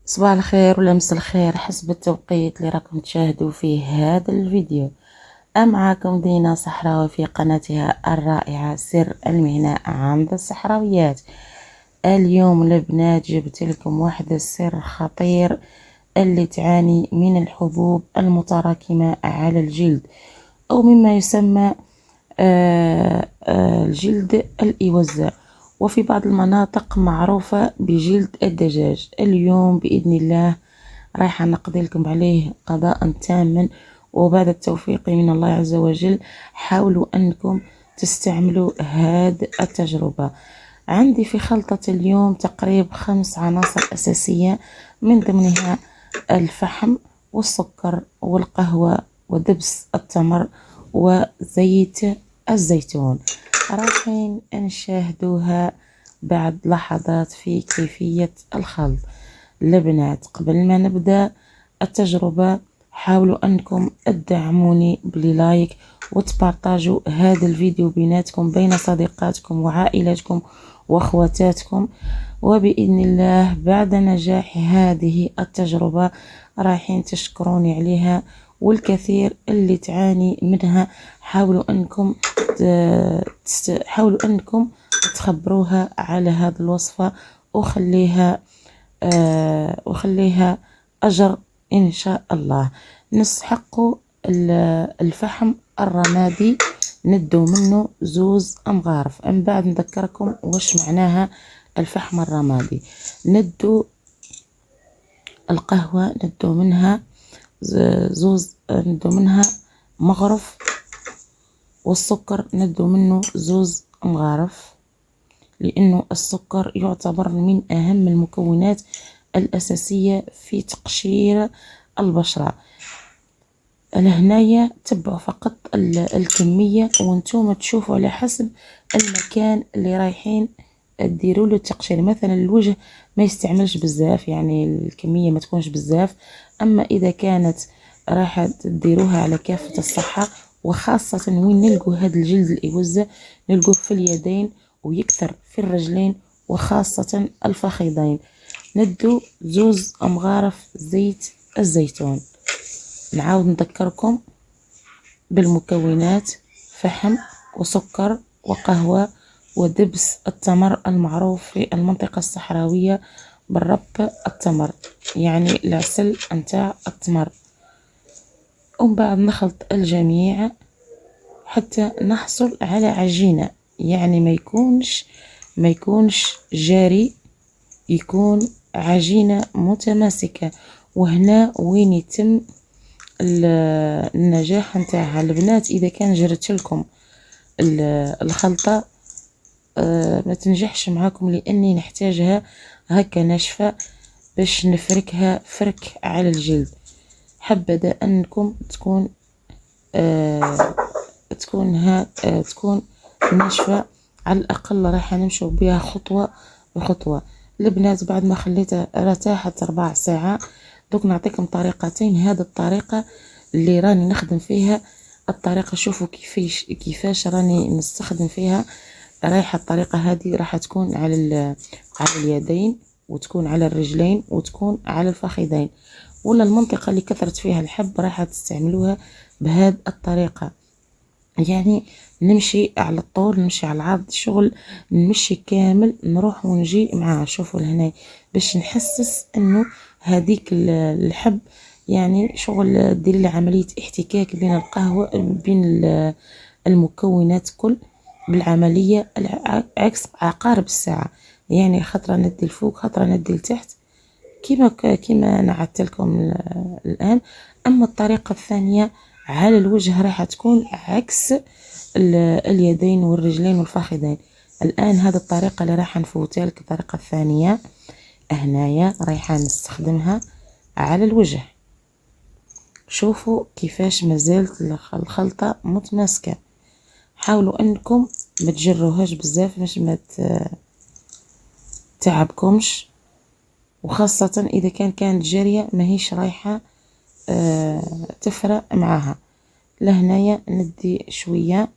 صباح الخير ولا مسا الخير حسب التوقيت اللي راكم تشاهدوا فيه هذا الفيديو. معكم دينا صحراوي في قناتها الرائعة سر المهنة عند الصحراويات. اليوم البنات جبت لكم واحد السر خطير اللي تعاني من الحبوب المتراكمة على الجلد أو مما يسمى الجلد الإوزة، وفي بعض المناطق معروفة بجلد الدجاج. اليوم بإذن الله رايح نقضي لكم عليه قضاء تاما، وبعد التوفيق من الله عز وجل حاولوا أنكم تستعملوا هذه التجربة. عندي في خلطة اليوم تقريبا 5 عناصر أساسية، من ضمنها الفحم والسكر والقهوة ودبس التمر وزيت الزيتون. رايحين نشاهدوها بعد لحظات في كيفية الخلط. البنات قبل ما نبدأ التجربة حاولوا أنكم تدعموني بلايك وتبارطاجوا هذا الفيديو بيناتكم بين صديقاتكم وعائلاتكم واخواتاتكم، وبإذن الله بعد نجاح هذه التجربة رايحين تشكروني عليها. والكثير اللي تعاني منها حاولوا أنكم تخبروها على هذه الوصفة وخليها أجر إن شاء الله. نسحق الفحم الرمادي ندو منه 2 أمغارف. من بعد نذكركم واش معناها الفحم الرمادي. ندو القهوة ندو منها ندو منها مغرف، والسكر ندو منه 2 أمغارف، لأنه السكر يعتبر من أهم المكونات الأساسية في تقشير البشرة. لهنايا تبعوا فقط الكمية وانتم تشوفوا على حسب المكان اللي رايحين تديروا له التقشير. مثلا الوجه ما يستعملش بزاف، يعني الكمية ما تكونش بزاف. أما إذا كانت راح تديروها على كافة الصحة، وخاصة وين نلقوا هذا الجلد الإوزة نلقوه في اليدين ويكثر في الرجلين وخاصة الفخذين. ندو 2 أمغارف زيت الزيتون. نعاود نذكركم بالمكونات: فحم وسكر وقهوة ودبس التمر المعروف في المنطقة الصحراوية بالرب التمر، يعني العسل نتاع التمر. ومن بعد نخلط الجميع حتى نحصل على عجينة، يعني ما يكونش جاري، يكون عجينة متماسكة. وهنا وين يتم النجاح نتاعها. البنات إذا كان جرت لكم الخلطة ما تنجحش معاكم، لأني نحتاجها هكا ناشفة باش نفركها فرك على الجلد. حبذا أنكم تكون ناشفة على الأقل. راح نمشوا بها خطوة بخطوة. البنات بعد ما خليتها ارتاحت 4 ساعات، دوك نعطيكم طريقتين. هذه الطريقة اللي راني نخدم فيها، الطريقة شوفوا كيفاش راني نستخدم فيها. رايحة الطريقة هذه راح تكون على اليدين، وتكون على الرجلين، وتكون على الفخذين، ولا المنطقة اللي كثرت فيها الحب راح تستعملوها بهذه الطريقة. يعني نمشي على الطول، نمشي على العرض، شغل نمشي كامل، نروح ونجي معاه. شوفوا لهنا باش نحسس انه هذيك الحب، يعني شغل ديري لي عملية احتكاك بين القهوة بين المكونات كل بالعملية عكس عقارب الساعة. يعني خطرة ندي الفوق خطرة ندي لتحت كما نعدت لكم الآن. أما الطريقة الثانية على الوجه راح تكون عكس اليدين والرجلين والفخذين. الآن هذه الطريقة اللي راح نفوتها لك، الطريقة الثانية هنايا رايحة نستخدمها على الوجه. شوفوا كيفاش مازالت الخلطة متماسكة. حاولوا انكم ما تجروهاش بزاف باش ما تعبكمش، وخاصة اذا كانت جارية ماهيش رايحة تفرق معها. لهنايا ندي شوية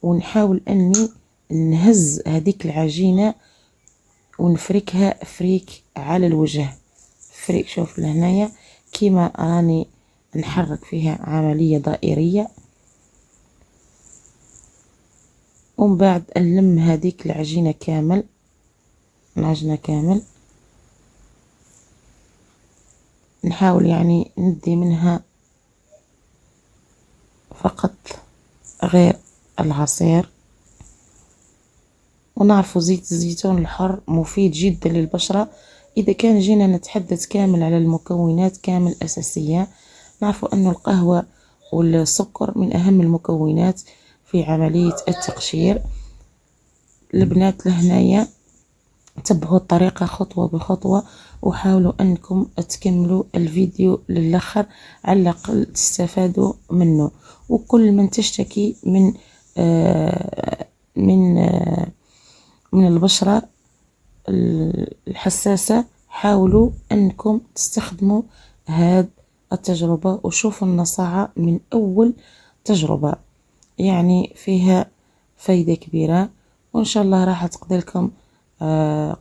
ونحاول اني نهز هذيك العجينة ونفركها فريك على الوجه، فريق. شوف لهنايا كيما راني نحرك فيها عملية دائرية، ومن بعد نلم هذيك العجينة كامل، العجينة كامل، نحاول يعني ندي منها فقط غير العصير. ونعرفوا زيت الزيتون الحر مفيد جدا للبشرة. إذا كان جينا نتحدث كامل على المكونات كامل أساسية، نعرفوا أن القهوة والسكر من أهم المكونات في عملية التقشير. البنات لهنايا تبعوا الطريقة خطوة بخطوة، وحاولوا أنكم تكملوا الفيديو للآخر على الأقل تستفادوا منه. وكل من تشتكي من البشرة الحساسة، حاولوا أنكم تستخدموا هذه التجربة وشوفوا النصاعة من أول تجربة، يعني فيها فايدة كبيرة. وإن شاء الله راح تقضي لكم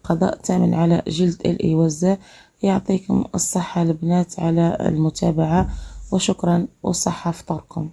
قضاء تام على جلد الإيوزة. يعطيكم الصحة البنات على المتابعة، وشكرا، والصحة فطوركم.